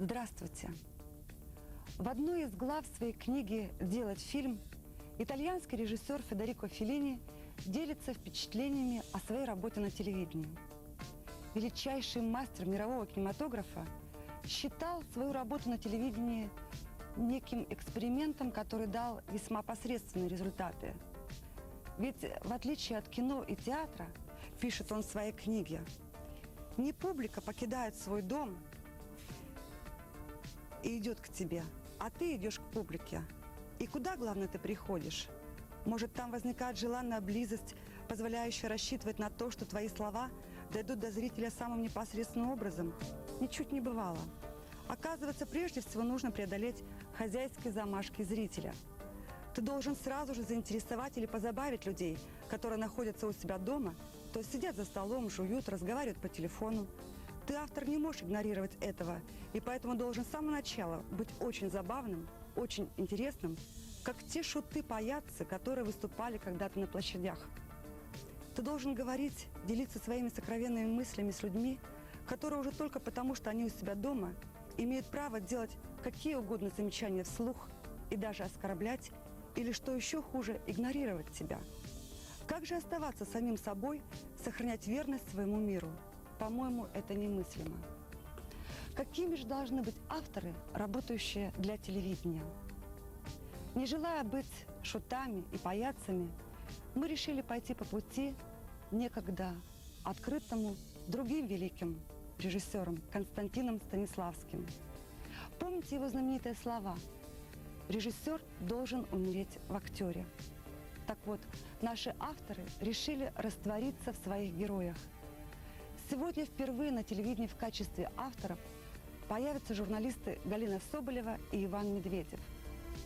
Здравствуйте! В одной из глав своей книги «Делать фильм» итальянский режиссер Федерико Феллини делится впечатлениями о своей работе на телевидении. Величайший мастер мирового кинематографа считал свою работу на телевидении неким экспериментом, который дал весьма посредственные результаты. Ведь в отличие от кино и театра, пишет он в своей книге, не публика покидает свой дом и идет к тебе, а ты идешь к публике. И куда, главное, ты приходишь? Может, там возникает желанная близость, позволяющая рассчитывать на то, что твои слова дойдут до зрителя самым непосредственным образом? Ничуть не бывало. Оказывается, прежде всего нужно преодолеть хозяйские замашки зрителя. Ты должен сразу же заинтересовать или позабавить людей, которые находятся у себя дома, то есть сидят за столом, жуют, разговаривают по телефону. Ты, автор, не можешь игнорировать этого, и поэтому должен с самого начала быть очень забавным, очень интересным, как те шуты-паяцы, которые выступали когда-то на площадях. Ты должен говорить, делиться своими сокровенными мыслями с людьми, которые уже только потому, что они у себя дома, имеют право делать какие угодно замечания вслух и даже оскорблять, или, что еще хуже, игнорировать тебя. Как же оставаться самим собой, сохранять верность своему миру? По-моему, это немыслимо. Какими же должны быть авторы, работающие для телевидения? Не желая быть шутами и паяцами, мы решили пойти по пути некогда открытому другим великим режиссером Константином Станиславским. Помните его знаменитые слова: «Режиссер должен умереть в актере». Так вот, наши авторы решили раствориться в своих героях. Сегодня впервые на телевидении в качестве авторов появятся журналисты Галина Соболева и Иван Медведев.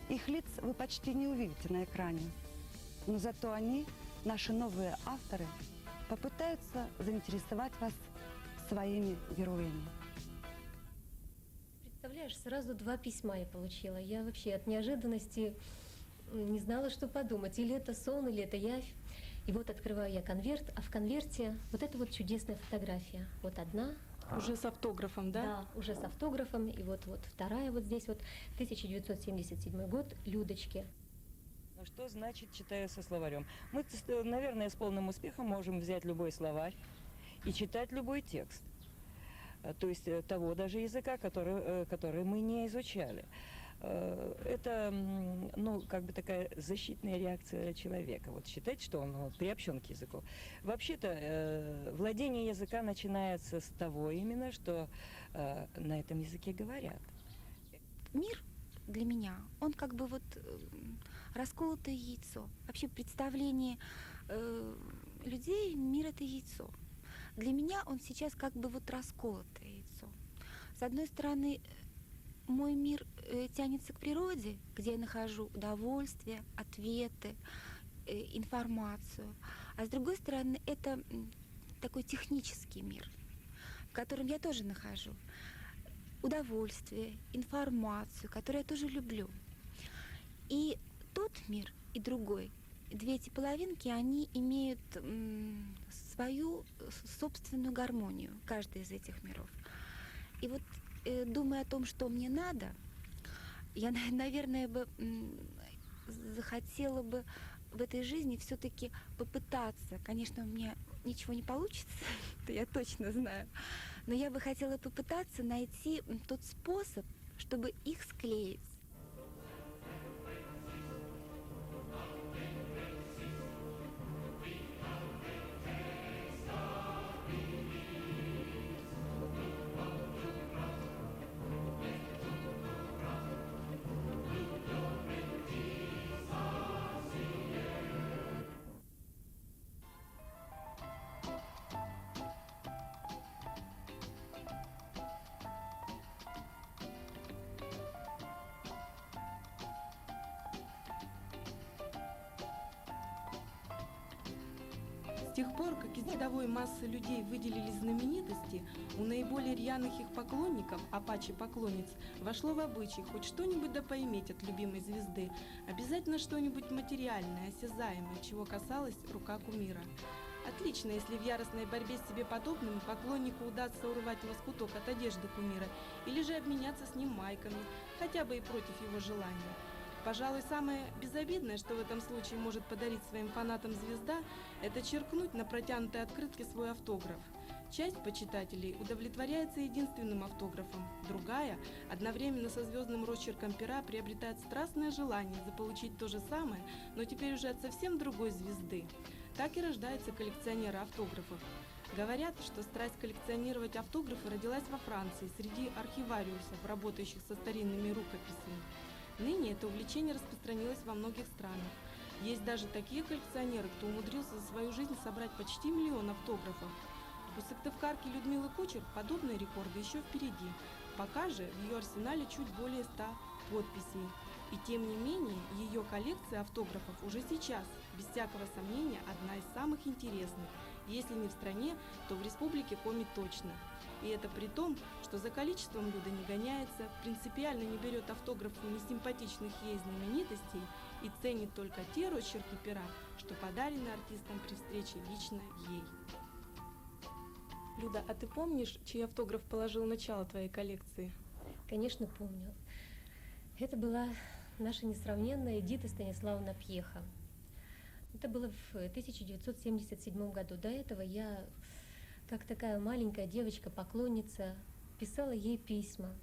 Их лиц вы почти не увидите на экране. Но зато они, наши новые авторы, попытаются заинтересовать вас своими героями. Представляешь, сразу 2 письма я получила. Я вообще от неожиданности не знала, что подумать. Или это сон, или это явь. И вот открываю я конверт, а в конверте вот эта вот чудесная фотография. Вот одна. Уже с автографом, да? Да, уже с автографом. И вот вторая вот здесь вот, 1977 год, Людочки. Ну что значит «читаю со словарем»? Мы, наверное, с полным успехом можем взять любой словарь и читать любой текст. То есть того даже языка, который мы не изучали. Это, ну, как бы такая защитная реакция человека. Вот считать, что он приобщен к языку. Вообще-то владение языка начинается с того именно, что на этом языке говорят. Мир для меня, он как бы вот расколотое яйцо. Вообще представление людей, мир — это яйцо. Для меня он сейчас как бы вот расколотое яйцо. С одной стороны, мой мир тянется к природе, где я нахожу удовольствие, ответы, информацию. А с другой стороны, это такой технический мир, в котором я тоже нахожу удовольствие, информацию, которую я тоже люблю. И тот мир, и другой, 2 эти половинки, они имеют свою собственную гармонию, каждый из этих миров. И вот, думая о том, что мне надо, я, наверное, бы захотела бы в этой жизни все-таки попытаться. Конечно, у меня ничего не получится, это я точно знаю, но я бы хотела попытаться найти тот способ, чтобы их склеить. С тех пор, как из рядовой массы людей выделились знаменитости, у наиболее рьяных их поклонников, апачи-поклонниц, вошло в обычай хоть что-нибудь да поиметь от любимой звезды, обязательно что-нибудь материальное, осязаемое, чего касалась рука кумира. Отлично, если в яростной борьбе с себе подобными поклоннику удастся урвать лоскуток от одежды кумира, или же обменяться с ним майками, хотя бы и против его желания. Пожалуй, самое безобидное, что в этом случае может подарить своим фанатам звезда, это черкнуть на протянутой открытке свой автограф. Часть почитателей удовлетворяется единственным автографом, другая, одновременно со звездным росчерком пера, приобретает страстное желание заполучить то же самое, но теперь уже от совсем другой звезды. Так и рождаются коллекционеры автографов. Говорят, что страсть коллекционировать автографы родилась во Франции среди архивариусов, работающих со старинными рукописями. Ныне это увлечение распространилось во многих странах. Есть даже такие коллекционеры, кто умудрился за свою жизнь собрать почти 1 000 000 автографов. У сыктывкарки Людмилы Кучер подобные рекорды еще впереди. Пока же в ее арсенале чуть более 100 подписей. И тем не менее, ее коллекция автографов уже сейчас, без всякого сомнения, одна из самых интересных. Если не в стране, то в республике Коми точно. И это при том, что за количеством Люда не гоняется, принципиально не берет автографы несимпатичных ей знаменитостей и ценит только те росчерки пера, что подарены артистам при встрече лично ей. Люда, а ты помнишь, чей автограф положил начало твоей коллекции? Конечно, помню. Это была наша несравненная Эдита Станиславовна Пьеха. Это было в 1977 году. До этого я, как такая маленькая девочка-поклонница, писала ей письма.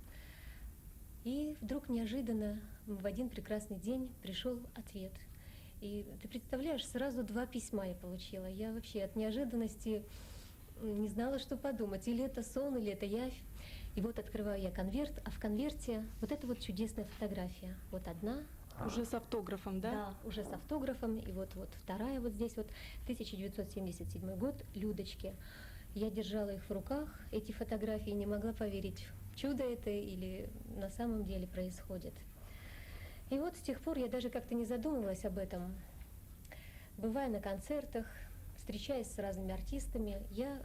И вдруг неожиданно в один прекрасный день пришел ответ. И ты представляешь, сразу 2 письма я получила. Я вообще от неожиданности не знала, что подумать. Или это сон, или это явь. И вот открываю я конверт, а в конверте вот эта вот чудесная фотография. Вот одна. Уже с автографом, да? Да, уже с автографом. И вот вторая вот здесь вот, 1977 год, Людочки. Я держала их в руках, эти фотографии, не могла поверить, чудо это или на самом деле происходит. И вот с тех пор я даже как-то не задумывалась об этом. Бывая на концертах, встречаясь с разными артистами, я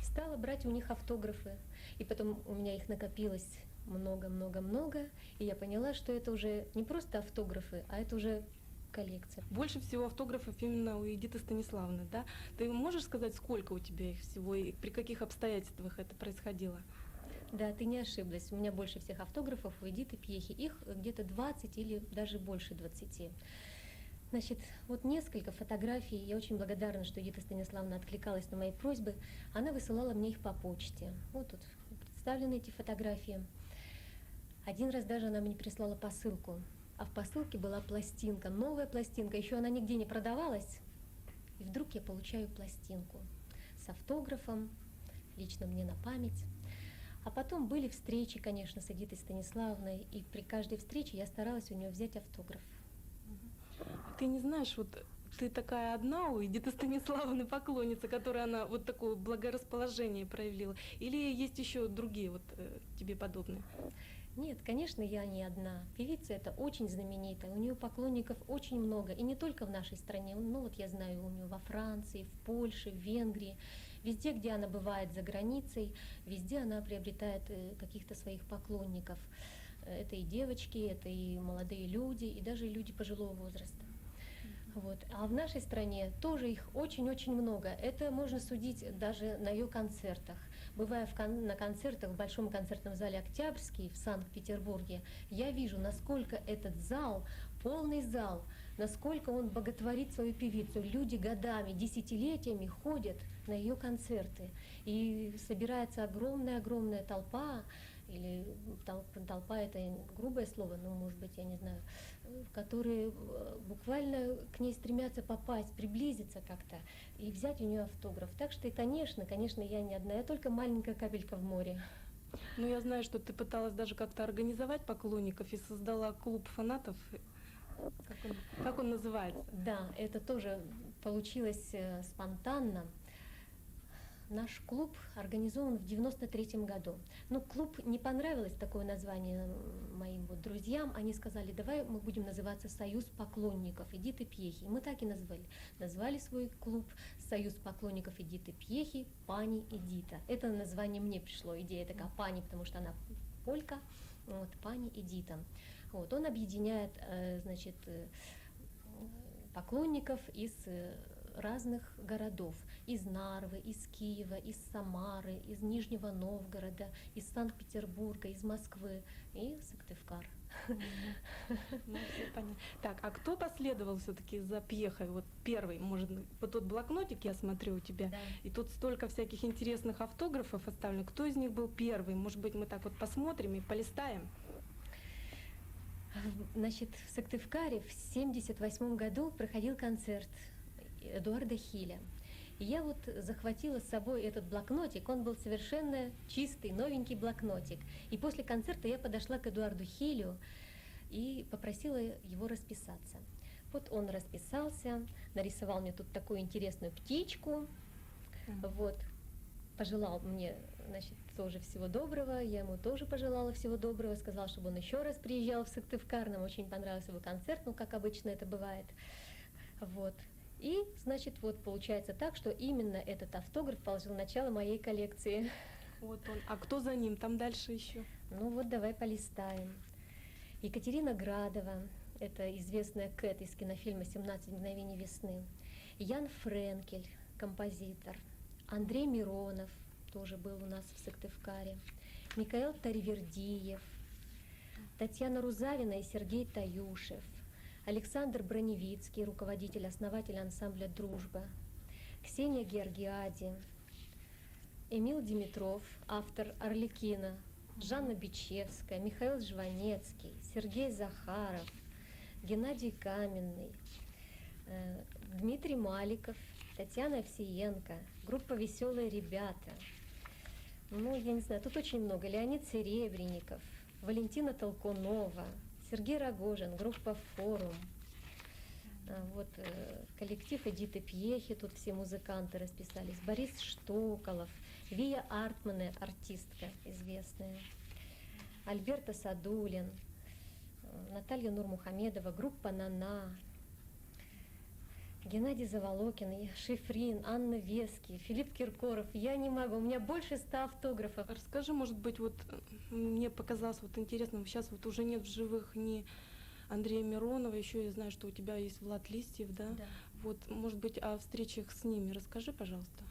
стала брать у них автографы. И потом у меня их накопилось много-много-много, и я поняла, что это уже не просто автографы, а это уже коллекция. Больше всего автографов именно у Эдиты Станиславовны, да? Ты можешь сказать, сколько у тебя их всего и при каких обстоятельствах это происходило? Да, ты не ошиблась. У меня больше всех автографов у Эдиты Пьехи. Их где-то 20 или даже больше 20. Значит, вот несколько фотографий. Я очень благодарна, что Эдита Станиславовна откликалась на мои просьбы. Она высылала мне их по почте. Вот тут представлены эти фотографии. Один раз даже она мне прислала посылку. А в посылке была пластинка, новая пластинка. Еще она нигде не продавалась. И вдруг я получаю пластинку с автографом, лично мне на память. А потом были встречи, конечно, с Эдитой Станиславовной. И при каждой встрече я старалась у нее взять автограф. Ты не знаешь, вот ты такая одна у Эдиты Станиславовны поклонница, которая она вот такое благорасположение проявила? Или есть еще другие вот тебе подобные? Нет, конечно, я не одна. Певица эта очень знаменитая, у нее поклонников очень много, и не только в нашей стране, ну вот я знаю у нее во Франции, в Польше, в Венгрии, везде, где она бывает за границей, везде она приобретает каких-то своих поклонников. Это и девочки, это и молодые люди, и даже люди пожилого возраста. Вот. А в нашей стране тоже их очень-очень много. Это можно судить даже на ее концертах. Бывая на концертах в Большом концертном зале «Октябрьский» в Санкт-Петербурге, я вижу, насколько этот зал, полный зал, насколько он боготворит свою певицу. Люди годами, десятилетиями ходят на ее концерты. И собирается огромная-огромная толпа, или толпа это грубое слово, но может быть, я не знаю, которые буквально к ней стремятся попасть, приблизиться как-то и взять у нее автограф. Так что, и, конечно, я не одна, я только маленькая капелька в море. Ну, я знаю, что ты пыталась даже как-то организовать поклонников и создала клуб фанатов. Как он называется? Да, это тоже получилось спонтанно. Наш клуб организован в 93-м году. Но клуб не понравилось такое название моим вот друзьям. Они сказали, давай мы будем называться «Союз поклонников Эдиты Пьехи». Мы так и назвали. Назвали свой клуб «Союз поклонников Эдиты Пьехи. Пани Эдита». Это название мне пришло. Идея такая «Пани», потому что она полька. Вот, «Пани Эдита». Вот, он объединяет, значит, поклонников из разных городов. из Нарвы, из Киева, из Самары, из Нижнего Новгорода, из Санкт-Петербурга, из Москвы и Сыктывкар. Ну, всё понятно. Так, а кто последовал все-таки за пьехой? Вот первый, может, вот тот блокнотик, я смотрю у тебя, Да. и тут столько всяких интересных автографов оставлено. Кто из них был первый? Может быть, мы так вот посмотрим и полистаем? Значит, в Сыктывкаре в 1978 году проходил концерт Эдуарда Хиля. И я вот захватила с собой этот блокнотик, он был совершенно чистый, новенький блокнотик. И после концерта я подошла к Эдуарду Хилю и попросила его расписаться. Вот он расписался, нарисовал мне тут такую интересную птичку, вот, пожелал мне, значит, тоже всего доброго, я ему тоже пожелала всего доброго, сказал, чтобы он еще раз приезжал в Сыктывкар, нам очень понравился его концерт, ну, как обычно это бывает, вот. И, значит, вот получается так, что именно этот автограф положил начало моей коллекции. Вот он. А кто за ним? Там дальше еще. Ну вот давай полистаем. Екатерина Градова, это известная Кэт из кинофильма «17 мгновений весны». Ян Френкель, композитор. Андрей Миронов, тоже был у нас в Сыктывкаре. Микаэл Таривердиев, Татьяна Рузавина и Сергей Таюшев. Александр Броневицкий, руководитель, основатель ансамбля «Дружба», Ксения Георгиади, Эмил Димитров, автор «Арлекина», Жанна Бичевская, Михаил Жванецкий, Сергей Захаров, Геннадий Каменный, Дмитрий Маликов, Татьяна Овсиенко, группа «Веселые ребята». Ну, я не знаю, тут очень много. Леонид Серебренников, Валентина Толкунова, Сергей Рогожин, группа «Форум». Вот коллектив Эдиты Пьехи, тут все музыканты расписались. Борис Штоколов, Вия Артмане, артистка известная, Альберто Садулин, Наталья Нурмухамедова, группа «Нана», Геннадий Заволокин, Шифрин, Анна Вески, Филипп Киркоров. Я не могу, у меня больше 100 автографов. Расскажи, может быть, вот мне показалось вот интересным, сейчас вот уже нет в живых ни Андрея Миронова, еще я знаю, что у тебя есть Влад Листьев, да? Да. Вот, может быть, о встречах с ними расскажи, пожалуйста.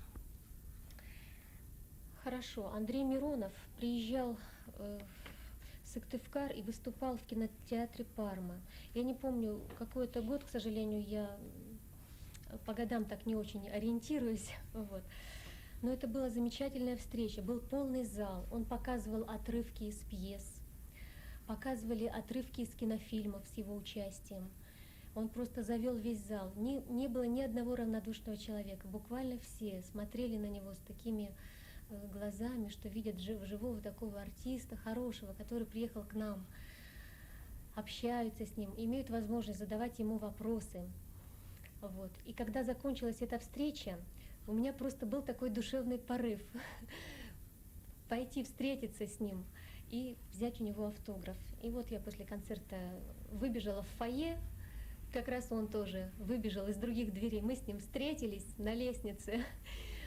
Хорошо. Андрей Миронов приезжал в Сыктывкар и выступал в кинотеатре «Парма». Я не помню, какой это год, к сожалению, я по годам так не очень ориентируюсь. Вот. Но это была замечательная встреча, был полный зал. Он показывал отрывки из пьес, показывали отрывки из кинофильмов с его участием. Он просто завел весь зал. Не было ни одного равнодушного человека. Буквально все смотрели на него с такими глазами, что видят живого такого артиста, хорошего, который приехал к нам, общаются с ним, имеют возможность задавать ему вопросы. Вот. И когда закончилась эта встреча, у меня просто был такой душевный порыв пойти встретиться с ним и взять у него автограф. И вот я после концерта выбежала в фойе, как раз он тоже выбежал из других дверей. Мы с ним встретились на лестнице.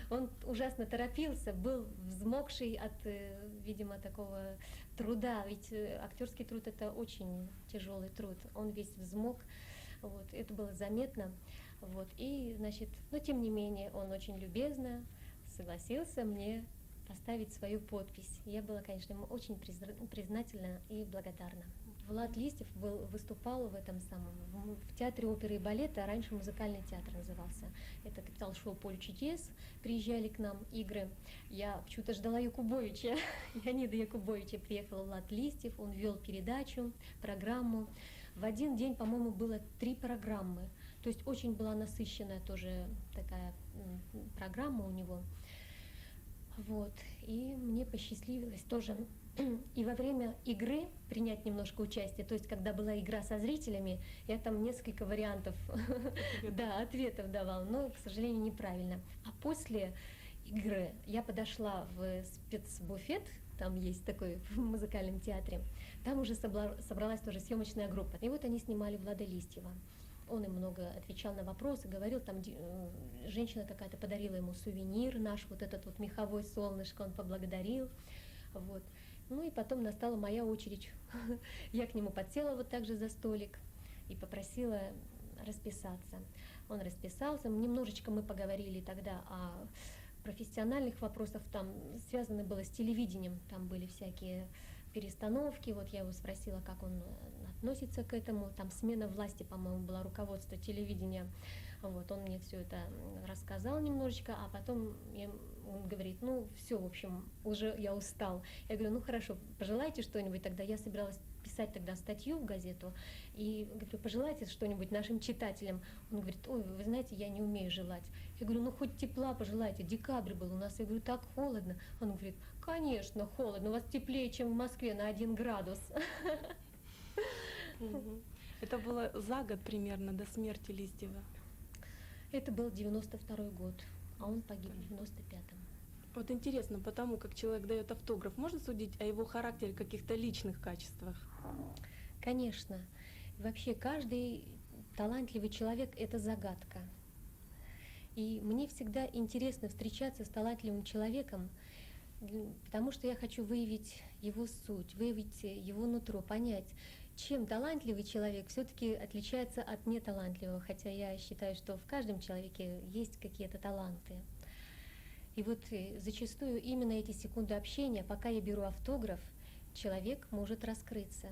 Он ужасно торопился, был взмокший от, видимо, такого труда, ведь актерский труд — это очень тяжелый труд. Он весь взмок, вот, это было заметно. Вот, и, значит, но тем не менее, он очень любезно согласился мне поставить свою подпись. Я была, конечно, ему очень признательна и благодарна. Влад Листьев выступал в этом самом, в театре оперы и балета, а раньше музыкальный театр назывался. Это капитал-шоу «Поле чудес», приезжали к нам игры. Я почему-то ждала Якубовича, Леонида Якубовича. Приехал Влад Листьев, он вел передачу, программу. В один день, по-моему, было 3 программы. То есть очень была насыщенная тоже такая программа у него. Вот. И мне посчастливилось тоже и во время игры принять немножко участие. То есть когда была игра со зрителями, я там несколько вариантов ответов давала, но, к сожалению, неправильно. А после игры я подошла в спецбуфет, там есть такой в музыкальном театре, там уже собралась тоже съемочная группа. И вот они снимали Влада Листьева. Он им много отвечал на вопросы, говорил, там женщина такая-то подарила ему сувенир наш, вот этот вот меховой солнышко, он поблагодарил. Вот. Ну и потом настала моя очередь. Я к нему подсела вот так же за столик и попросила расписаться. Он расписался, немножечко мы поговорили тогда о профессиональных вопросах, там связано было с телевидением, там были всякие перестановки, вот я его спросила, как он относится к этому, там смена власти, по-моему, была руководство телевидения, вот, он мне все это рассказал немножечко, а потом он говорит, ну все, в общем, уже я устал. Я говорю, ну хорошо, пожелайте что-нибудь тогда, я собиралась писать тогда статью в газету, и говорю, пожелайте что-нибудь нашим читателям. Он говорит, ой, вы знаете, я не умею желать. Я говорю, ну хоть тепла пожелайте, декабрь был у нас. Я говорю, так холодно. Он говорит, конечно, холодно, у вас теплее, чем в Москве на 1 градус. Мгм. Это было за год примерно до смерти Листьева. Это был 92-й год, а он погиб в 95-м. Вот интересно, потому как человек дает автограф, можно судить о его характере, каких-то личных качествах? Конечно. Вообще каждый талантливый человек — это загадка. И мне всегда интересно встречаться с талантливым человеком, потому что я хочу выявить его суть, выявить его нутро, понять, чем талантливый человек все-таки отличается от неталантливого, хотя я считаю, что в каждом человеке есть какие-то таланты. И вот зачастую именно эти секунды общения, пока я беру автограф, человек может раскрыться.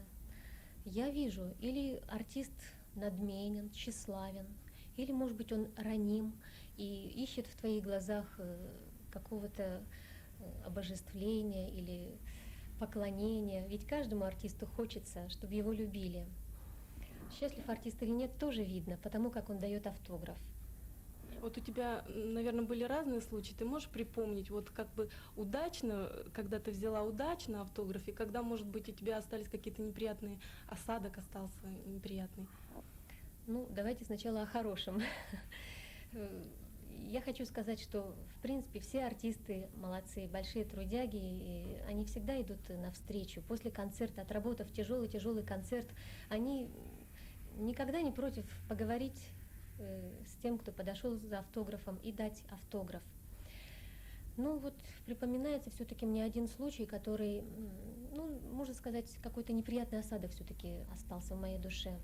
Я вижу, или артист надменен, тщеславен, или, может быть, он раним и ищет в твоих глазах какого-то обожествления или поклонения. Ведь каждому артисту хочется, чтобы его любили. Счастлив артист или нет, тоже видно, потому как он дает автограф. Вот у тебя, наверное, были разные случаи. Ты можешь припомнить, вот как бы удачно, когда ты взяла удачно автограф, и когда, может быть, у тебя остались какие-то неприятные, осадок остался неприятный? Ну, давайте сначала о хорошем. Я хочу сказать, что, в принципе, все артисты молодцы, большие трудяги, и они всегда идут навстречу. После концерта, отработав тяжелый концерт, они никогда не против поговорить с тем, кто подошел за автографом, и дать автограф. Ну вот припоминается все-таки мне один случай, который, ну, можно сказать, какой-то неприятный осадок все-таки остался в моей душе.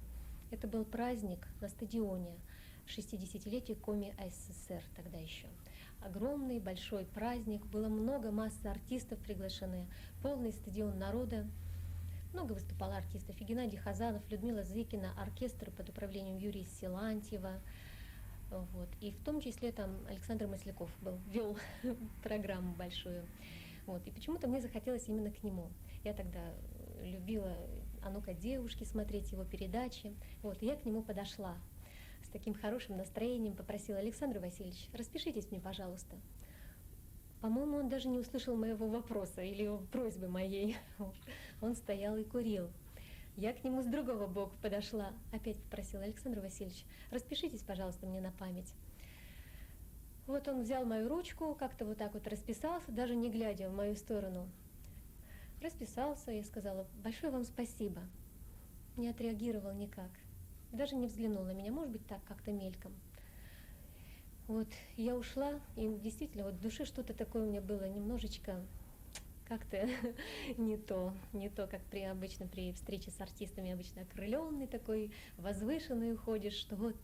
Это был праздник на стадионе, 60-летие Коми СССР тогда еще. Огромный, большой праздник, было масса артистов приглашены, полный стадион народа. Много выступало артистов, и Геннадий Хазанов, Людмила Зыкина, оркестр под управлением Юрия Силантьева. Вот. И в том числе там Александр Масляков вел программу большую. Вот. И почему-то мне захотелось именно к нему. Я тогда любила «А ну-ка, девушки», смотреть его передачи. Вот. И я к нему подошла с таким хорошим настроением, попросила: Александр Васильевич, распишитесь мне, пожалуйста. По-моему, он даже не услышал моего вопроса или просьбы моей. Он стоял и курил. Я к нему с другого боку подошла, опять попросила: Александр Васильевич, распишитесь, пожалуйста, мне на память. Вот он взял мою ручку, как-то вот так вот расписался, даже не глядя в мою сторону. Расписался, я сказала: большое вам спасибо. Не отреагировал никак, даже не взглянул на меня, может быть, так как-то мельком. Вот я ушла, и действительно вот в душе что-то такое у меня было немножечко как-то не то, как обычно при встрече с артистами, обычно окрыленный такой, возвышенный уходишь, что вот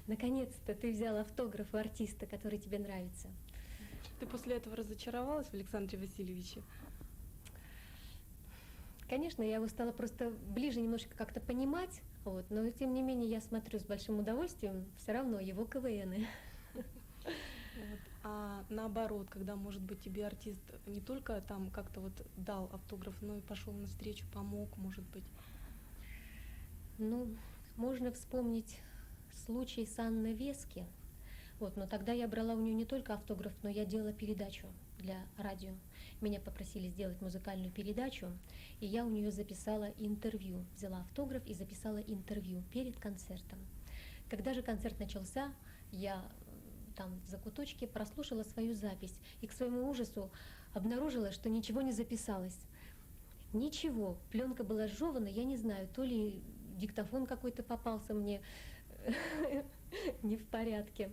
наконец-то ты взял автограф у артиста, который тебе нравится. Ты после этого разочаровалась в Александре Васильевиче? Конечно, я его стала просто ближе немножко как-то понимать, вот, но тем не менее я смотрю с большим удовольствием все равно его КВНы. Вот. А наоборот, когда, может быть, тебе артист не только там как-то вот дал автограф, но и пошел навстречу, помог, может быть? Ну, можно вспомнить случай с Анной Вески. Вот, но тогда я брала у нее не только автограф, но я делала передачу для радио. Меня попросили сделать музыкальную передачу, и я у нее записала интервью. Взяла автограф и записала интервью перед концертом. Когда же концерт начался, я там в закуточке прослушала свою запись и к своему ужасу обнаружила, что ничего не записалось. Ничего. Пленка была сжёвана, я не знаю, то ли диктофон какой-то попался мне не в порядке.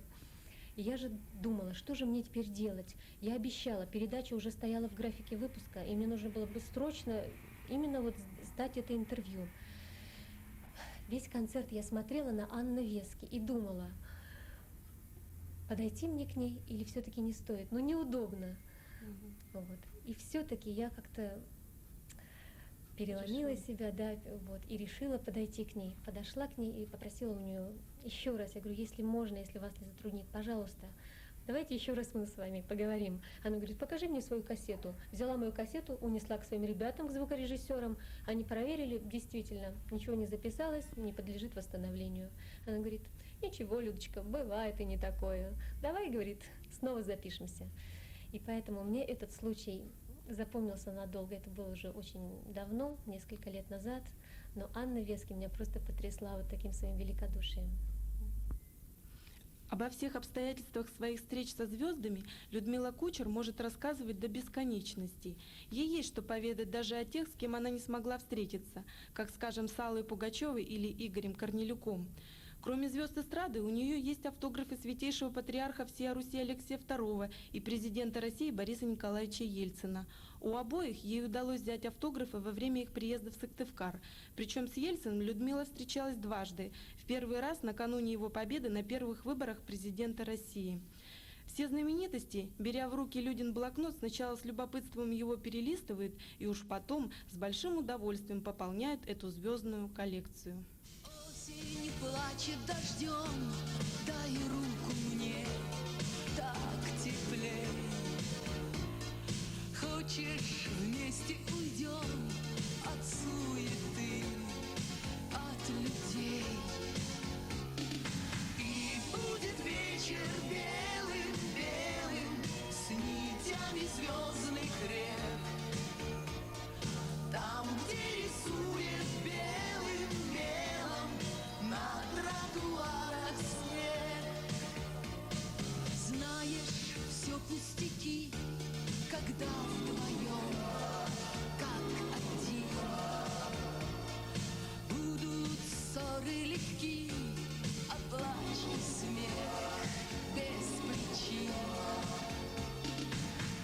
И я же думала, что же мне теперь делать? Я обещала, передача уже стояла в графике выпуска, и мне нужно было бы срочно именно вот сдать это интервью. Весь концерт я смотрела на Анну Вески и думала: подойти мне к ней или все-таки не стоит. Ну, неудобно. Вот. И все-таки я как-то переломила себя, да, вот, и решила подойти к ней. Подошла к ней и попросила у нее еще раз. Я говорю, если можно, если вас не затруднит, пожалуйста, давайте еще раз мы с вами поговорим. Она говорит, покажи мне свою кассету. Взяла мою кассету, унесла к своим ребятам, к звукорежиссерам. Они проверили, действительно, ничего не записалось, не подлежит восстановлению. Она говорит, ничего, Людочка, бывает и не такое. Давай, говорит, снова запишемся. И поэтому мне этот случай запомнился надолго. Это было уже очень давно, несколько лет назад. Но Анна Вески меня просто потрясла вот таким своим великодушием. Обо всех обстоятельствах своих встреч со звездами Людмила Кучер может рассказывать до бесконечности. Ей есть что поведать даже о тех, с кем она не смогла встретиться, как, скажем, с Аллой Пугачевой или Игорем Корнелюком. Кроме звезд эстрады, у нее есть автографы святейшего патриарха всея Руси Алексея II и президента России Бориса Николаевича Ельцина. У обоих ей удалось взять автографы во время их приезда в Сыктывкар. Причем с Ельциным Людмила встречалась дважды. В первый раз накануне его победы на первых выборах президента России. Все знаменитости, беря в руки Людин блокнот, сначала с любопытством его перелистывают и уж потом с большим удовольствием пополняют эту звездную коллекцию. Осень плачет дождем, дай руку мне, так теплей. Хочешь, вместе уйдем от суеты, от людей. И будет вечер белым-белым, с нитями звездных рек. Там, где рисует белым мелом на тротуарах снег. Знаешь, все пустяки, когда вдвоем, как один. Будут ссоры легки, а плач и смех без причин.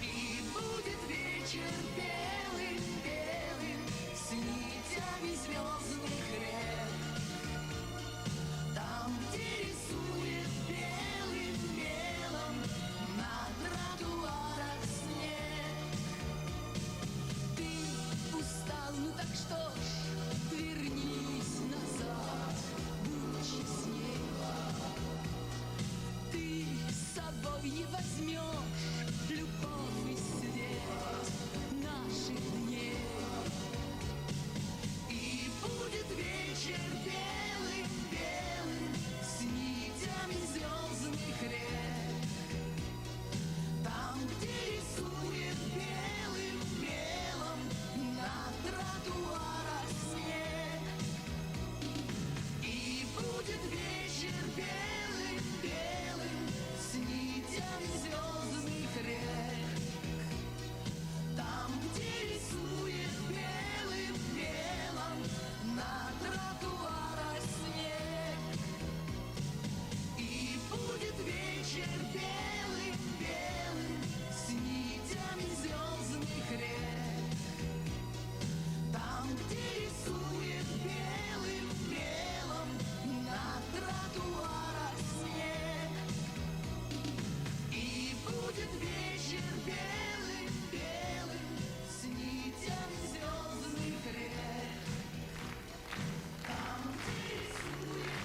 И будет вечер белым-белым, с нитями звездных рек. Там, где рисует белым мелом на тротуарах снег. Ты устал, ну так что ж, вернись назад, будь честней. Ты с собой не возьмешь любовь и свет наших дней. И будет вечер белым-белым, с нитями звездных рек. Там, где рисует белым мелом на тротуарах снег. И будет вечер белым-белым, с нитями звездных рек. Там, где рисует белым мелом на тротуарах снег. И будет вечер белым-белым, с нитями звездных рек. Там, где рисует белым мелом на тротуарах снег. И будет вечер белым-белым, с нитями звездных рек. Там, где рисует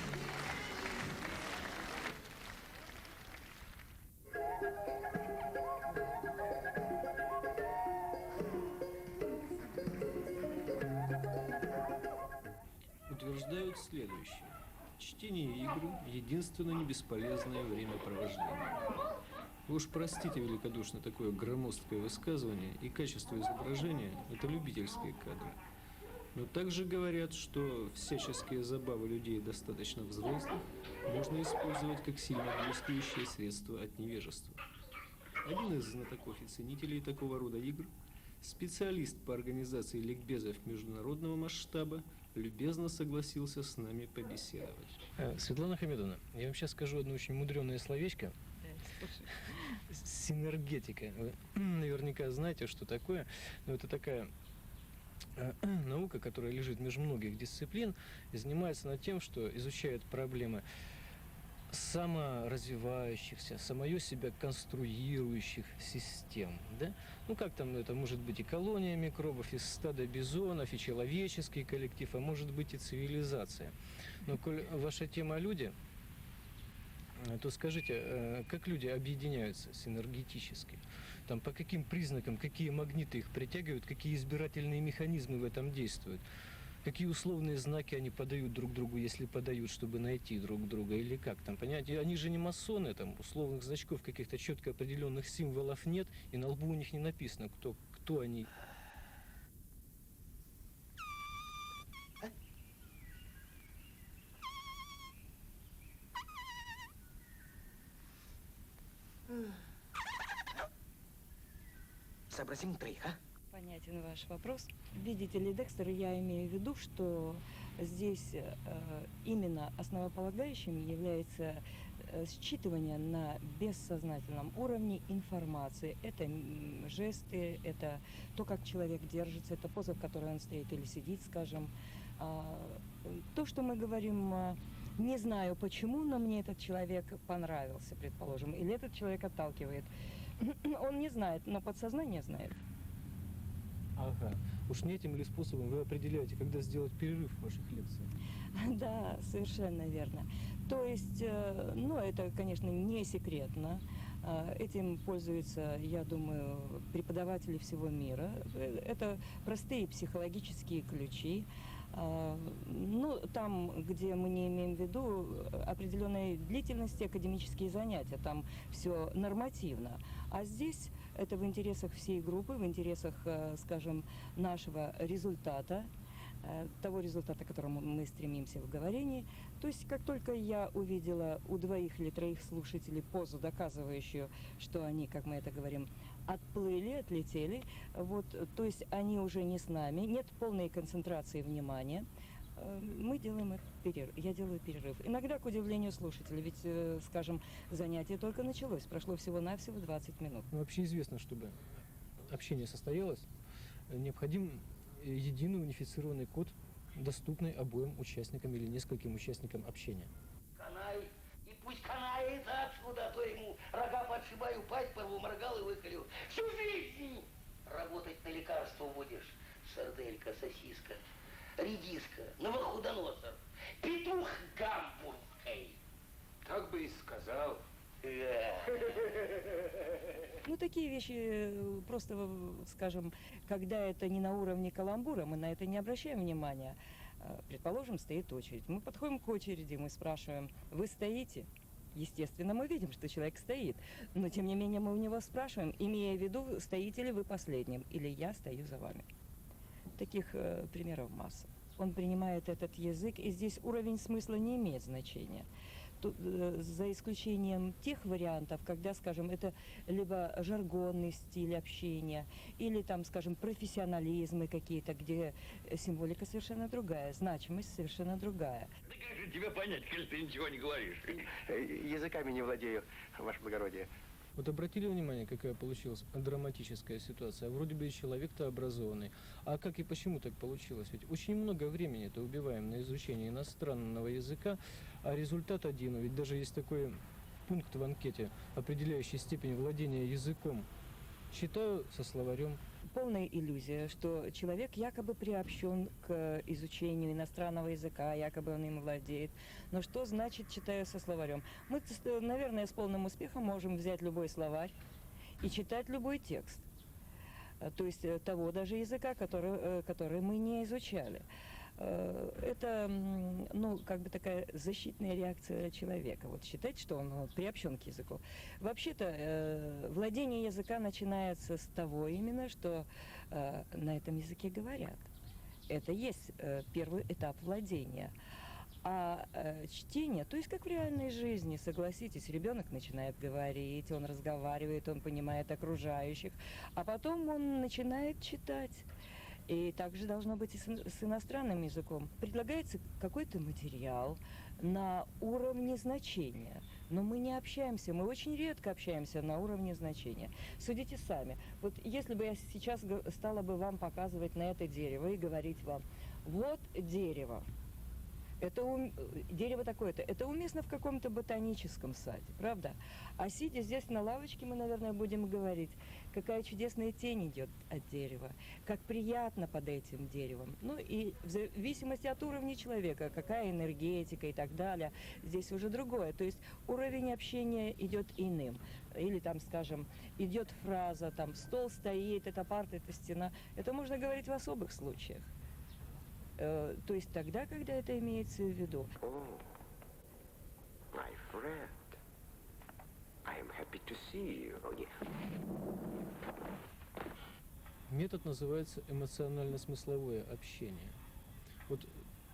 утверждают следующее. Чтение игр – единственное небесполезное времяпровождение. Вы уж простите великодушно такое громоздкое высказывание, и качество изображения – это любительские кадры. Но также говорят, что всяческие забавы людей достаточно взрослых можно использовать как сильно действующее средство от невежества. Один из знатоков и ценителей такого рода игр, специалист по организации ликбезов международного масштаба, любезно согласился с нами побеседовать. Светлана Хамидовна, я вам сейчас скажу одно очень мудреное словечко. Синергетика. Вы наверняка знаете, что такое. Но это такая наука, которая лежит между многих дисциплин, и занимается над тем, что изучает проблемы саморазвивающихся, самое себя конструирующих систем. Да? Ну как там это может быть и колония микробов, и стадо бизонов, и человеческий коллектив, а может быть и цивилизация. Но коль ваша тема люди, то скажите, как люди объединяются синергетически? Там, по каким признакам, какие магниты их притягивают, какие избирательные механизмы в этом действуют? Какие условные знаки они подают друг другу, если подают, чтобы найти друг друга, или как там, понимаете? Они же не масоны, там, условных значков, каких-то четко определенных символов нет, и на лбу у них не написано, кто они. Сообразим троих, а? Понятен ваш вопрос. Видите ли, Декстер, я имею в виду, что здесь именно основополагающим является считывание на бессознательном уровне информации. Это жесты, это то, как человек держится, это поза, в которой он стоит или сидит, скажем. То, что мы говорим, не знаю почему, но мне этот человек понравился, предположим, или этот человек отталкивает. Он не знает, но подсознание знает. Ага. Уж не этим ли способом вы определяете, когда сделать перерыв в ваших лекциях? Да, совершенно верно. То есть, ну, это, конечно, не секретно. Этим пользуются, я думаю, преподаватели всего мира. Это простые психологические ключи. Ну, там, где мы не имеем в виду определенной длительности академические занятия, там все нормативно. А здесь это в интересах всей группы, в интересах, скажем, нашего результата, того результата, к которому мы стремимся в говорении. То есть, как только я увидела у 2 или 3 слушателей позу, доказывающую, что они, как мы это говорим, отплыли, отлетели, вот, то есть они уже не с нами, нет полной концентрации внимания, мы делаем перерыв, я делаю перерыв. Иногда, к удивлению слушателей, ведь, скажем, занятие только началось, прошло всего-навсего 20 минут. Ну, вообще известно, чтобы общение состоялось, необходим единый унифицированный код, доступный обоим участникам или нескольким участникам общения. Канай, и пусть канает отсюда, а то ему рога подшибаю, пасть порву, моргал и выколю. Всю жизнь работать на лекарство будешь. Сарделька, сосиска, редиска, новохудоносор, петух гамбургской. Так бы и сказал. Ну, такие вещи просто, скажем, когда это не на уровне каламбура, мы на это не обращаем внимания. Предположим, стоит очередь. Мы подходим к очереди, мы спрашиваем, вы стоите? Естественно, мы видим, что человек стоит. Но, тем не менее, мы у него спрашиваем, имея в виду, стоите ли вы последним, или я стою за вами. Таких примеров масса. Он принимает этот язык, и здесь уровень смысла не имеет значения. Тут, за исключением тех вариантов, когда, скажем, это либо жаргонный стиль общения, или там, скажем, профессионализмы какие-то, где символика совершенно другая, значимость совершенно другая. Да как же тебя понять, коль ты ничего не говоришь? Языками не владею, ваше благородие. Вот обратили внимание, какая получилась драматическая ситуация? Вроде бы и человек-то образованный. А как и почему так получилось? Ведь очень много времени-то убиваем на изучение иностранного языка, а результат один. Ведь даже есть такой пункт в анкете, определяющий степень владения языком. Читаю со словарем. Полная иллюзия, что человек якобы приобщен к изучению иностранного языка, якобы он им владеет. Но что значит «читаю со словарем»? Мы, наверное, с полным успехом можем взять любой словарь и читать любой текст. То есть того даже языка, который мы не изучали. Это, ну, как бы такая защитная реакция человека. Вот считать, что он приобщен к языку. Вообще-то владение языка начинается с того именно, что на этом языке говорят. Это есть первый этап владения. А чтение, то есть как в реальной жизни, согласитесь, ребенок начинает говорить, он разговаривает, он понимает окружающих, а потом он начинает читать. И также должно быть и с иностранным языком. Предлагается какой-то материал на уровне значения. Но мы не общаемся, мы очень редко общаемся на уровне значения. Судите сами. Вот если бы я сейчас стала бы вам показывать на это дерево и говорить вам, вот дерево. Дерево такое-то. Это уместно в каком-то ботаническом саде, правда? А сидя здесь на лавочке, мы, наверное, будем говорить, какая чудесная тень идет от дерева, как приятно под этим деревом. Ну и в зависимости от уровня человека, какая энергетика и так далее, здесь уже другое. То есть уровень общения идет иным. Или там, скажем, идет фраза, там, стол стоит, это парта, это стена. Это можно говорить в особых случаях. То есть тогда, когда это имеется в виду. Oh, my friend. I am happy to see you. Oh, yeah. Метод называется эмоционально-смысловое общение. Вот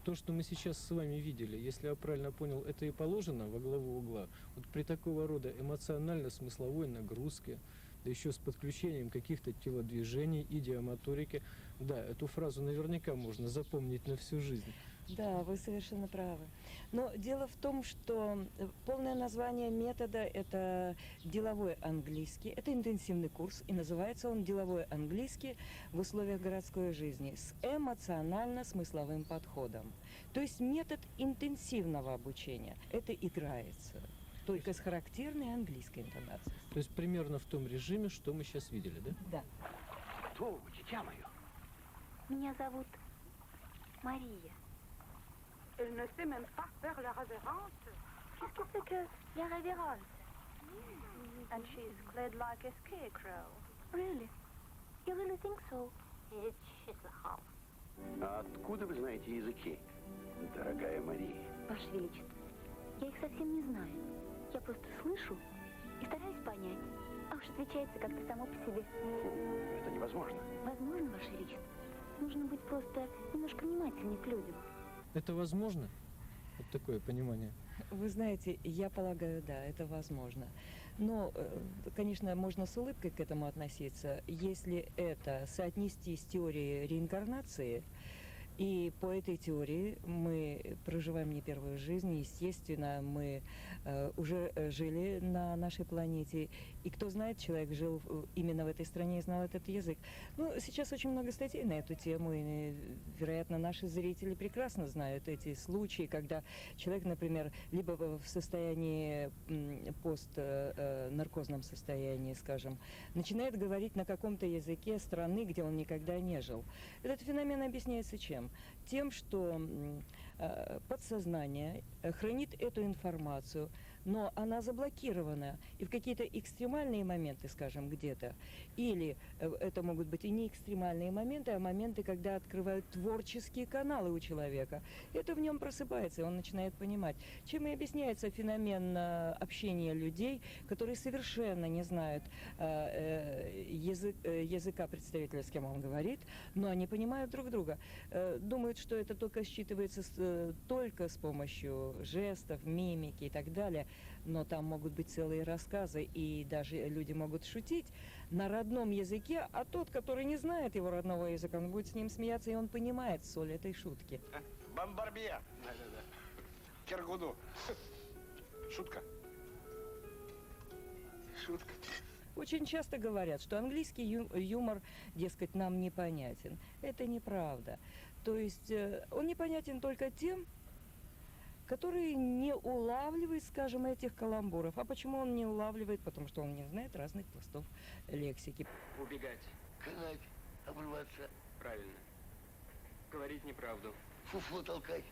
то, что мы сейчас с вами видели, если я правильно понял, это и положено во главу угла. Вот при такого рода эмоционально-смысловой нагрузке, да еще с подключением каких-то телодвижений, идиомоторики, да, эту фразу наверняка можно запомнить на всю жизнь. Да, вы совершенно правы. Но дело в том, что полное название метода – это деловой английский. Это интенсивный курс, и называется он «Деловой английский в условиях городской жизни» с эмоционально-смысловым подходом. То есть метод интенсивного обучения. Это играется, только с характерной английской интонацией. То есть примерно в том режиме, что мы сейчас видели, да? Да. Кто вы, дитя мое? Меня зовут Мария. Elle ne sait même pas faire la révérence. Qu'est-ce que c'est que la révérence? And she's clad like a scarecrow. Really? You really think so? А откуда вы знаете языки, дорогая Мария? Ваше Величество, я их совсем не знаю. Я просто слышу и стараюсь понять. А уж отвечается как-то само по себе. Это невозможно. Возможно, Ваше Величество. Нужно быть просто немножко внимательнее к людям. Это возможно? Вот такое понимание. Вы знаете, я полагаю, да, это возможно. Но, конечно, можно с улыбкой к этому относиться, если это соотнести с теорией реинкарнации. И по этой теории мы проживаем не первую жизнь, естественно, мы уже жили на нашей планете. И кто знает, человек жил именно в этой стране и знал этот язык. Ну, сейчас очень много статей на эту тему, и, вероятно, наши зрители прекрасно знают эти случаи, когда человек, например, либо в состоянии постнаркозном состоянии, скажем, начинает говорить на каком-то языке страны, где он никогда не жил. Этот феномен объясняется чем? Тем, что подсознание хранит эту информацию, но она заблокирована. И в какие-то экстремальные моменты, скажем, где-то, или это могут быть и не экстремальные моменты, а моменты, когда открывают творческие каналы у человека. Это в нем просыпается, и он начинает понимать. Чем и объясняется феномен общения людей, которые совершенно не знают языка представителя, с кем он говорит, но они понимают друг друга. Думают, что это только считывается только с помощью жестов, мимики и так далее. Но там могут быть целые рассказы, и даже люди могут шутить на родном языке, а тот, который не знает его родного языка, он будет с ним смеяться, и он понимает соль этой шутки. Бомбарбье. Киргуду. Шутка. Шутка. Очень часто говорят, что английский юмор, дескать, нам непонятен. Это неправда. То есть он непонятен только тем, который не улавливает, скажем, этих каламбуров. А почему он не улавливает? Потому что он не знает разных пластов лексики. Убегать. Канать, обрываться, Правильно. Говорить неправду. фуфло толкать,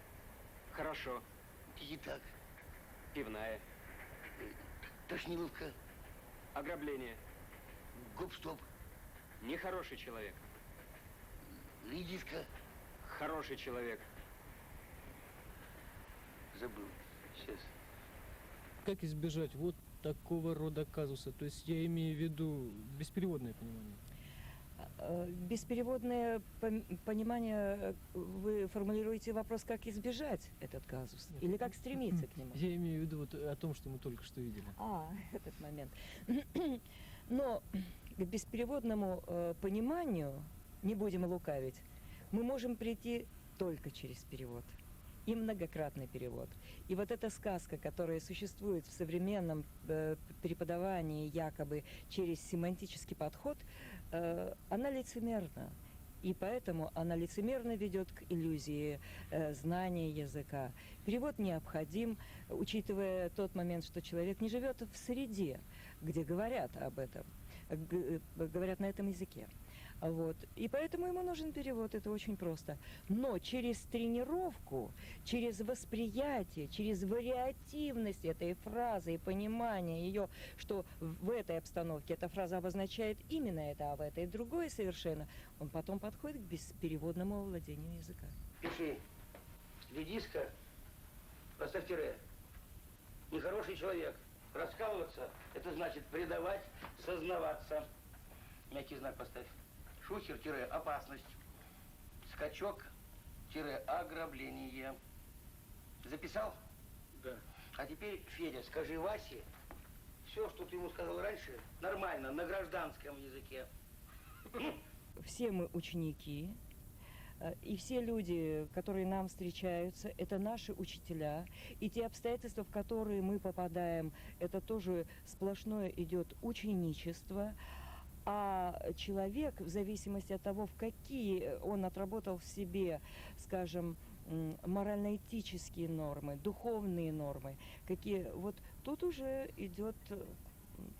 Хорошо. и так, Пивная. тошниловка, Ограбление. гоп-стоп, Нехороший человек. редиска, Хороший человек. забыл. Сейчас. Как избежать вот такого рода казуса? То есть я имею в виду беспереводное понимание. Беспереводное понимание, вы формулируете вопрос, как избежать этот казус? Или как стремиться к нему? Я имею в виду вот о том, что мы только что видели. Этот момент. Но к беспереводному пониманию, не будем лукавить, мы можем прийти только через перевод. И многократный перевод. И вот эта сказка, которая существует в современном преподавании якобы через семантический подход, она лицемерна. И поэтому она лицемерно ведет к иллюзии знания языка. Перевод необходим, учитывая тот момент, что человек не живет в среде, где говорят об этом, говорят на этом языке. Вот. И поэтому ему нужен перевод, это очень просто. Но через тренировку, через восприятие, через вариативность этой фразы и понимание ее, что в этой обстановке эта фраза обозначает именно это, а в этой другое совершенно, он потом подходит к беспереводному овладению языка. Пиши. Редиска, поставь тире. Нехороший человек. Раскалываться – это значит предавать, сознаваться. Мягкий знак поставь. Шухер-опасность. Скачок-ограбление. Записал? Да. А теперь, Федя, скажи Васе все, что ты ему сказал раньше, нормально, на гражданском языке. Все мы ученики, и все люди, которые нам встречаются, это наши учителя. И те обстоятельства, в которые мы попадаем, это тоже сплошное идет ученичество. А человек, в зависимости от того, в какие он отработал в себе, скажем, морально-этические нормы, духовные нормы, какие, вот тут уже идет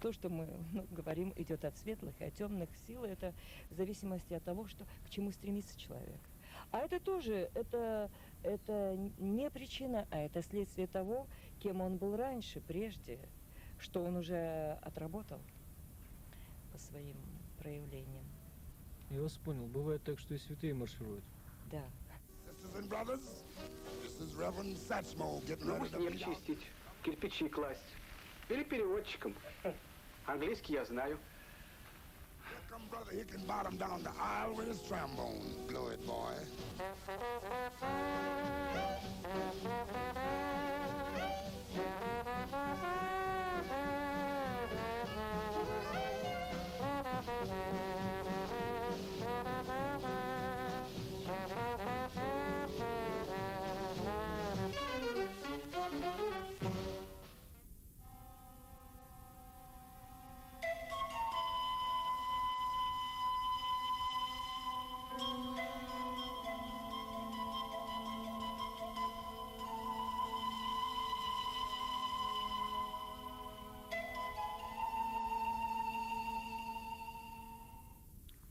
то, что мы говорим, идет от светлых и от темных сил, это в зависимости от того, что, к чему стремится человек. А это тоже, это не причина, а это следствие того, кем он был раньше, прежде, что он уже отработал по своим проявлениям. Я вас понял. Бывает так, что и святые маршируют. Да. Ну, снег чистить, кирпичи класть. Или переводчиком. Английский я знаю. Come, brother, he can bottom down the aisle with his trombone. Blow it, boy.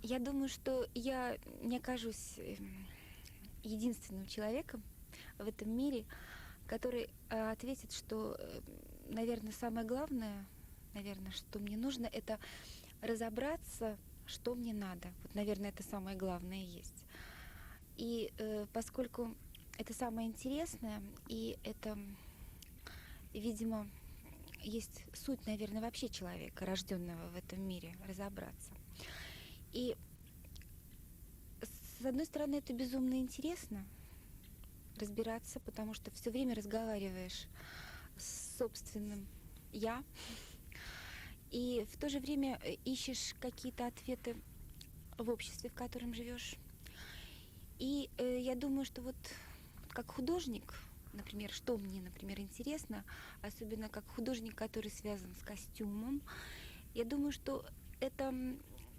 Я думаю, что я не окажусь единственным человеком в этом мире, который ответит, что, наверное, самое главное, наверное, что мне нужно, это разобраться, что мне надо. Вот, наверное, это самое главное есть. И поскольку это самое интересное, и это, видимо, есть суть, наверное, вообще человека, рожденного в этом мире, разобраться. И с одной стороны, это безумно интересно разбираться, потому что все время разговариваешь с собственным «я», и в то же время ищешь какие-то ответы в обществе, в котором живешь. И я думаю, что вот как художник, например, что мне, например, интересно, особенно как художник, который связан с костюмом, я думаю, что это,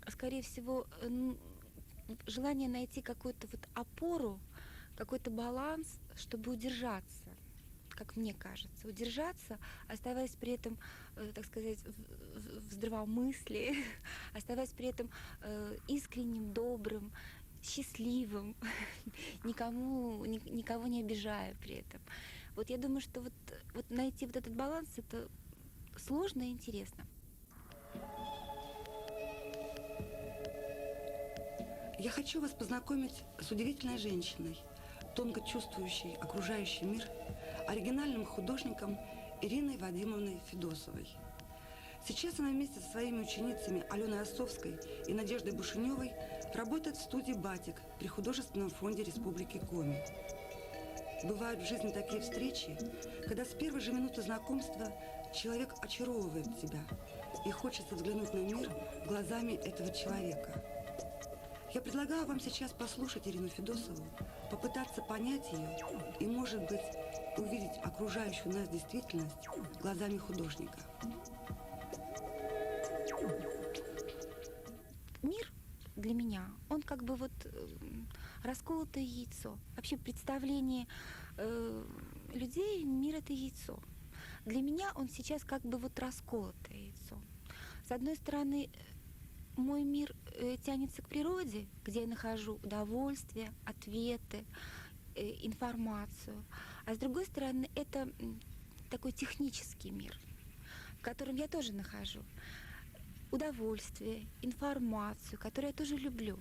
скорее всего, желание найти какую-то вот опору, какой-то баланс, чтобы удержаться, как мне кажется, удержаться, оставаясь при этом, так сказать, в здравомыслии, оставаясь при этом искренним, добрым, счастливым, никого не обижая при этом. Вот я думаю, что вот найти вот этот баланс, это сложно и интересно. Я хочу вас познакомить с удивительной женщиной, тонко чувствующей окружающий мир, оригинальным художником Ириной Вадимовной Федосовой. Сейчас она вместе со своими ученицами Аленой Осовской и Надеждой Бушеневой работает в студии «Батик» при Художественном фонде Республики Коми. Бывают в жизни такие встречи, когда с первой же минуты знакомства человек очаровывает тебя, и хочется взглянуть на мир глазами этого человека. Я предлагаю вам сейчас послушать Ирину Федосову, попытаться понять ее и, может быть, увидеть окружающую нас действительность глазами художника. Мир для меня, он как бы вот расколотое яйцо. Вообще представление людей мир — это яйцо. Для меня он сейчас как бы вот расколотое яйцо. С одной стороны, мой мир тянется к природе, где я нахожу удовольствие, ответы, информацию. А с другой стороны, это такой технический мир, в котором я тоже нахожу удовольствие, информацию, которую я тоже люблю.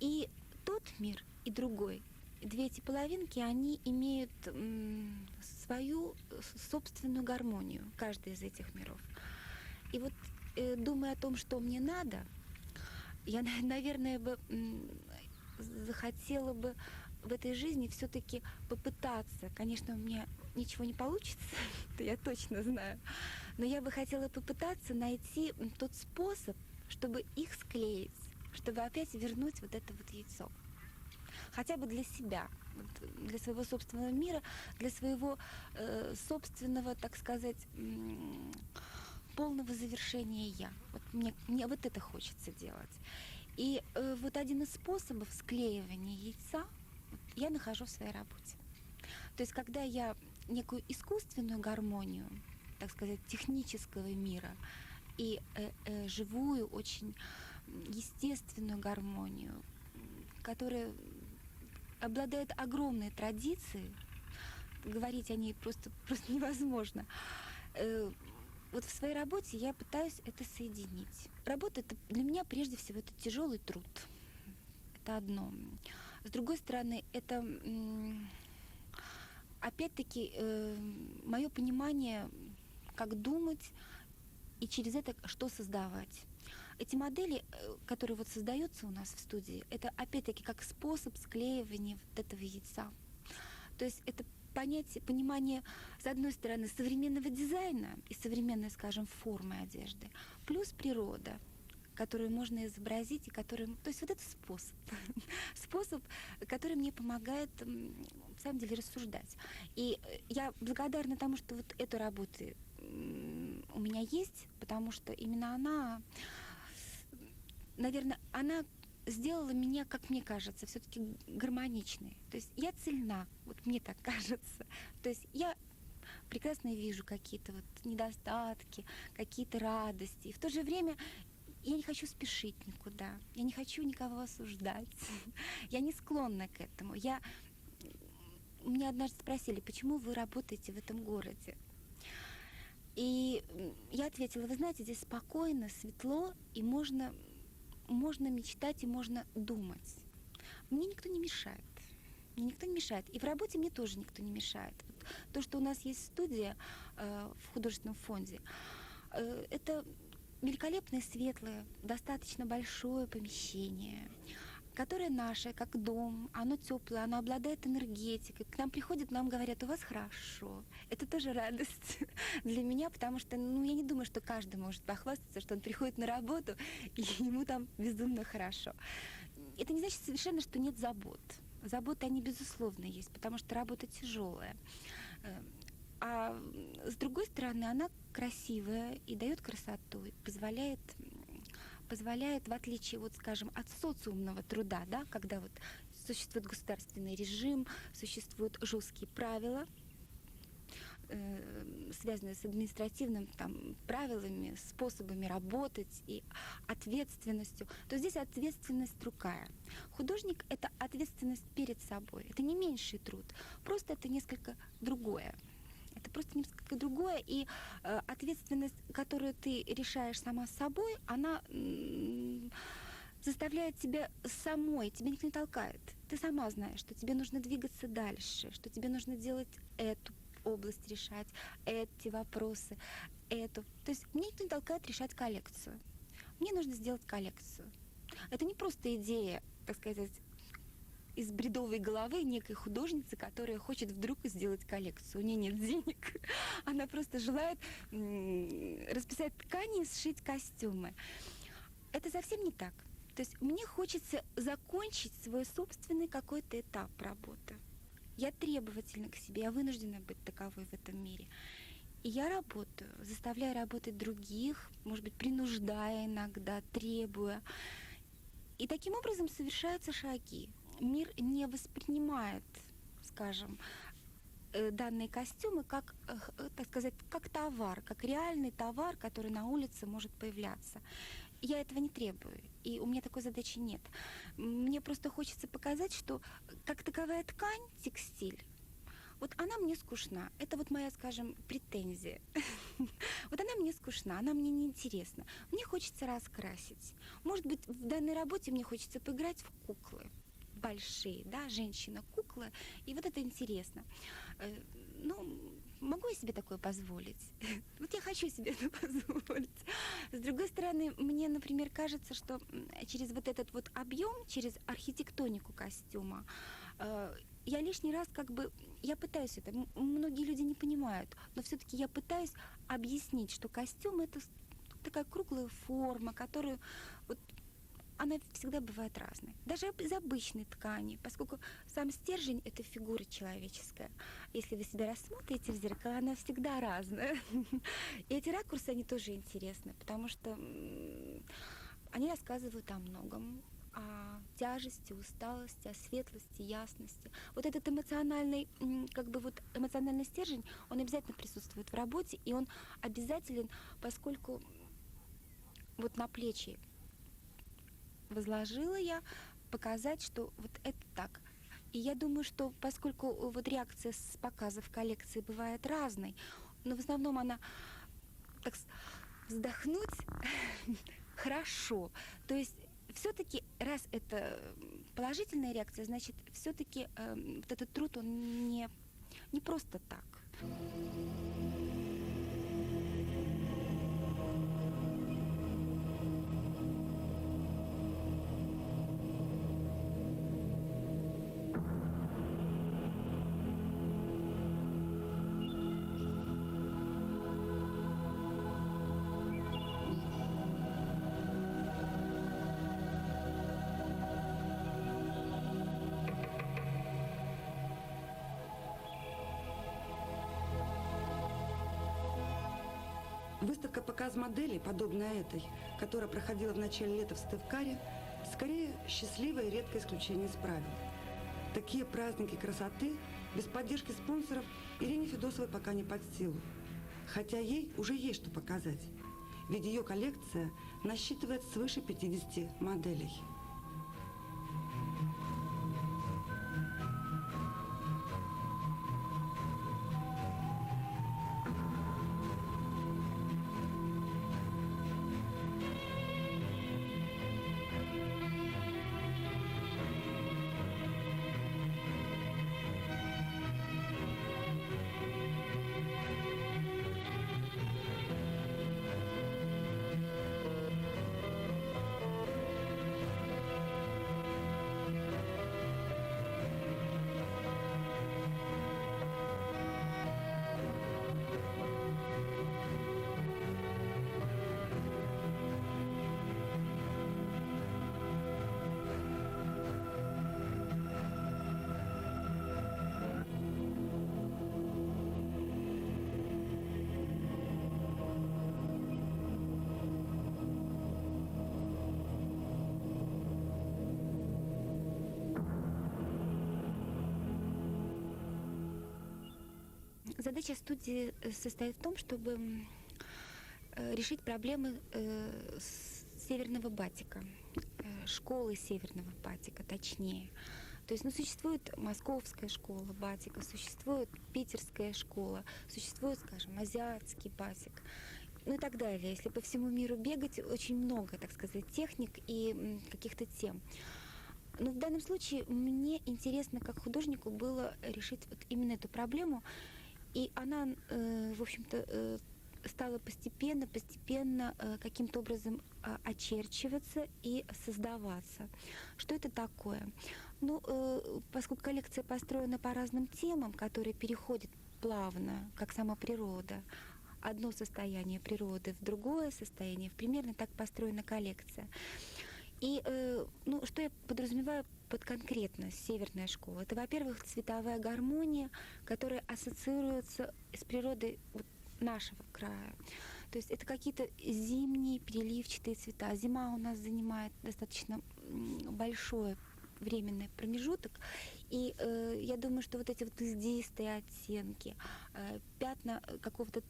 И тот мир, и другой, две эти половинки, они имеют свою собственную гармонию, каждый из этих миров. И вот, думая о том, что мне надо, я, наверное, бы захотела бы в этой жизни все-таки попытаться. Конечно, у меня ничего не получится, это я точно знаю, но я бы хотела попытаться найти тот способ, чтобы их склеить, чтобы опять вернуть вот это вот яйцо. Хотя бы для себя, для своего собственного мира, для своего собственного, так сказать, полного завершения «я». Вот мне вот это хочется делать. И вот один из способов склеивания яйца я нахожу в своей работе. То есть когда я некую искусственную гармонию, так сказать, технического мира и живую, очень естественную гармонию, которая обладает огромной традицией, говорить о ней просто невозможно. Вот в своей работе я пытаюсь это соединить. Работа — это для меня прежде всего это тяжелый труд. Это одно. С другой стороны, это опять-таки мое понимание, как думать и через это что создавать. Эти модели, которые вот создаются у нас в студии, это опять-таки как способ склеивания вот этого яйца. То есть это понятие, понимание, с одной стороны, современного дизайна и современной, скажем, формы одежды, плюс природа, которую можно изобразить, и которую... То есть вот это способ. Способ, который мне помогает, на самом деле, рассуждать. И я благодарна тому, что вот эту работу у меня есть, потому что именно она, наверное, она сделала меня, как мне кажется, все-таки гармоничной. То есть я цельна, вот мне так кажется. То есть я прекрасно вижу какие-то вот недостатки, какие-то радости. И в то же время я не хочу спешить никуда, я не хочу никого осуждать. Я не склонна к этому. Меня однажды спросили, почему вы работаете в этом городе? И я ответила, вы знаете, здесь спокойно, светло, и можно мечтать, и можно думать. Мне никто не мешает. Мне никто не мешает. И в работе мне тоже никто не мешает. Вот то, что у нас есть студия в художественном фонде, это великолепное, светлое, достаточно большое помещение, которое наше, как дом, оно теплое, оно обладает энергетикой. К нам приходят, нам говорят, у вас хорошо. Это тоже радость для меня, потому что, я не думаю, что каждый может похвастаться, что он приходит на работу, и ему там безумно хорошо. Это не значит совершенно, что нет забот. Заботы, они, безусловно, есть, потому что работа тяжелая. А с другой стороны, она красивая и дает красоту, и позволяет, в отличие, вот, скажем, от социумного труда, да, когда вот существует государственный режим, существуют жесткие правила, связанные с административными правилами, способами работать и ответственностью, то здесь ответственность другая. Художник — это ответственность перед собой. Это не меньший труд, просто это несколько другое. Это просто несколько другое, и ответственность, которую ты решаешь сама с собой, она заставляет тебя самой, тебя никто не толкает. Ты сама знаешь, что тебе нужно двигаться дальше, что тебе нужно делать эту область решать, эти вопросы, эту. То есть мне никто не толкает решать коллекцию. Мне нужно сделать коллекцию. Это не просто идея, так сказать, из бредовой головы некой художницы, которая хочет вдруг сделать коллекцию. У нее нет денег. Она просто желает расписать ткани и сшить костюмы. Это совсем не так. То есть мне хочется закончить свой собственный какой-то этап работы. Я требовательна к себе, я вынуждена быть таковой в этом мире. И я работаю, заставляю работать других, может быть, принуждая иногда, требуя. И таким образом совершаются шаги. Мир не воспринимает, скажем, данные костюмы как, так сказать, как товар, как реальный товар, который на улице может появляться. Я этого не требую, и у меня такой задачи нет. Мне просто хочется показать, что как таковая ткань, текстиль, вот она мне скучна. Это вот моя, скажем, претензия. Вот она мне скучна, она мне неинтересна. Мне хочется раскрасить. Может быть, в данной работе мне хочется поиграть в куклы. Большие, да, женщина-кукла. И вот это интересно. Ну, могу я себе такое позволить? Вот я хочу себе это позволить. С другой стороны, мне, например, кажется, что через вот этот вот объем, через архитектонику костюма, я лишний раз я пытаюсь это, многие люди не понимают, но все-таки я пытаюсь объяснить, что костюм — это такая круглая форма, которую вот она всегда бывает разной. Даже из обычной ткани, поскольку сам стержень — это фигура человеческая. Если вы себя рассмотрите в зеркало, она всегда разная. И эти ракурсы, они тоже интересны, потому что они рассказывают о многом. О тяжести, усталости, о светлости, ясности. Вот этот эмоциональный, эмоциональный стержень, он обязательно присутствует в работе, и он обязателен, поскольку вот на плечи возложила я показать, что вот это так. И я думаю, что поскольку вот реакция с показов коллекции бывает разной, но в основном она так вздохнуть хорошо. То есть все-таки, раз это положительная реакция, значит, все-таки вот этот труд, он не просто так. Выставка-показ моделей, подобная этой, которая проходила в начале лета в Стывкаре, скорее счастливое и редкое исключение из правил. Такие праздники красоты без поддержки спонсоров Ирине Федосовой пока не под силу. Хотя ей уже есть что показать, ведь ее коллекция насчитывает свыше 50 моделей. Задача студии состоит в том, чтобы решить проблемы северного батика, школы северного батика, точнее. То есть, существует московская школа батика, существует питерская школа, существует, скажем, азиатский батик, ну и так далее. Если по всему миру бегать, очень много, так сказать, техник и каких-то тем. Но в данном случае мне интересно, как художнику, было решить вот именно эту проблему. И она, в общем-то, стала постепенно каким-то образом очерчиваться и создаваться. Что это такое? Ну, поскольку коллекция построена по разным темам, которые переходят плавно, как сама природа, одно состояние природы в другое состояние, примерно так построена коллекция. И что я подразумеваю под конкретно северная школа? Это, во-первых, цветовая гармония, которая ассоциируется с природой нашего края. То есть это какие-то зимние переливчатые цвета. Зима у нас занимает достаточно большой временный промежуток. И я думаю, что вот эти вот льдистые оттенки, пятна какого-то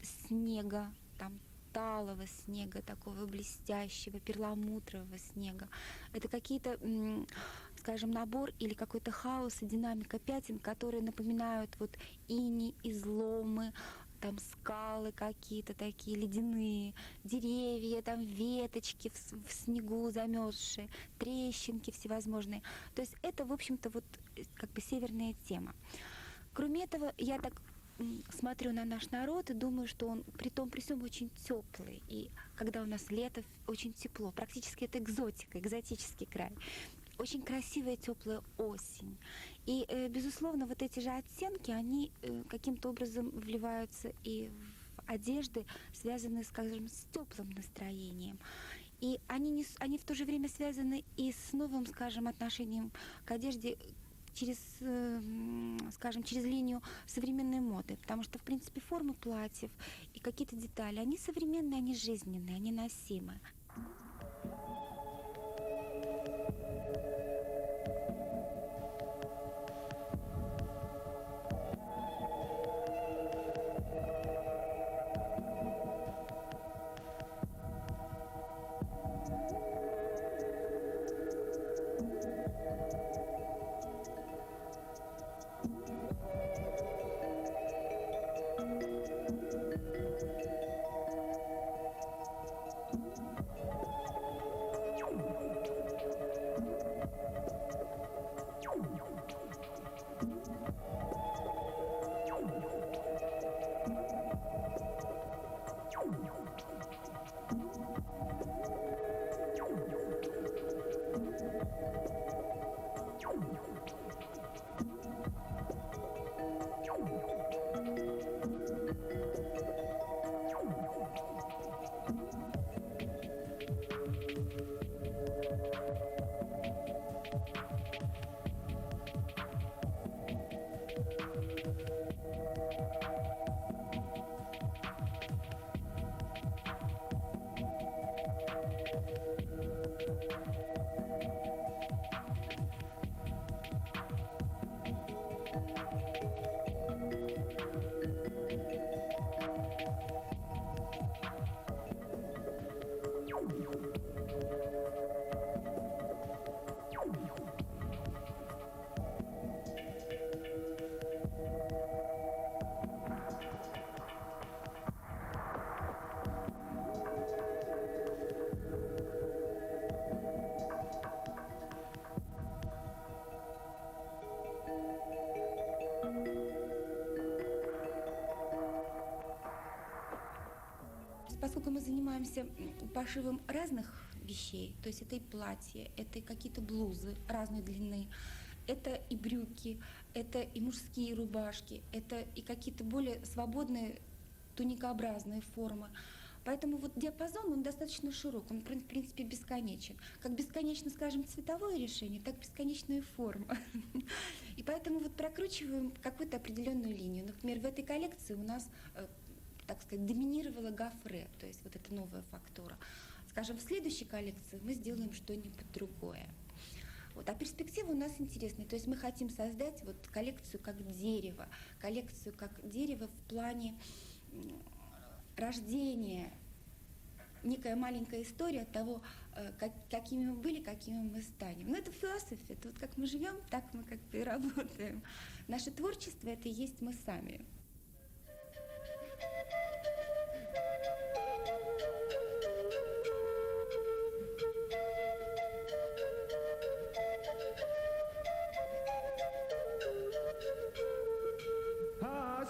снега, там, талого снега, такого блестящего, перламутрового снега. Это какие-то, скажем, набор или какой-то хаос и динамика пятен, которые напоминают вот иней, изломы, там скалы какие-то такие ледяные, деревья, там веточки в снегу замерзшие, трещинки всевозможные. То есть это, в общем-то, вот как бы северная тема. Кроме этого, я так смотрю на наш народ и думаю, что он при всем очень теплый. И когда у нас лето, очень тепло. Практически это экзотика, экзотический край. Очень красивая теплая осень. И, безусловно, вот эти же оттенки, они каким-то образом вливаются и в одежды, связанные, скажем, с теплым настроением. И они в то же время связаны и с новым, скажем, отношением к одежде, через, скажем, через линию современной моды, потому что, в принципе, формы платьев и какие-то детали, они современные, они жизненные, они носимые. Поскольку мы занимаемся пошивом разных вещей, то есть это и платья, это и какие-то блузы разной длины, это и брюки, это и мужские рубашки, это и какие-то более свободные туникообразные формы. Поэтому вот диапазон, он достаточно широк, он, в принципе, бесконечен. Как бесконечно, скажем, цветовое решение, так бесконечная форма. И поэтому вот прокручиваем какую-то определенную линию. Например, в этой коллекции у нас, так сказать, доминировала гофре, то есть вот эта новая фактура. Скажем, в следующей коллекции мы сделаем что-нибудь другое. Вот. А перспектива у нас интересная. То есть мы хотим создать вот коллекцию как дерево в плане рождения, некая маленькая история того, какими мы были, какими мы станем. Но это философия, это вот как мы живем, так мы как бы и работаем. Наше творчество — это и есть мы сами.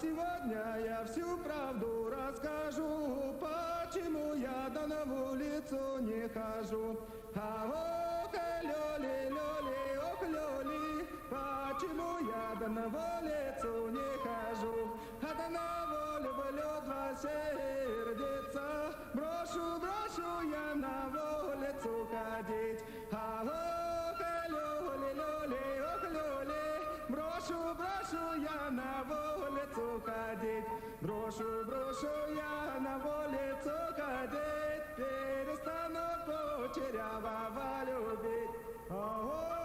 Сегодня я всю правду расскажу, почему я да на улицу не хожу. Ох, лёли, лёли, ох, лёли, почему я да на улицу не хожу. А да на волю влёт сердце, брошу я на улицу ходить. Ох, лёли, лёли, ох, лёли, брошу брошу я на улицу ходить, брошу я на улицу ходить, перестану кучерявого любить.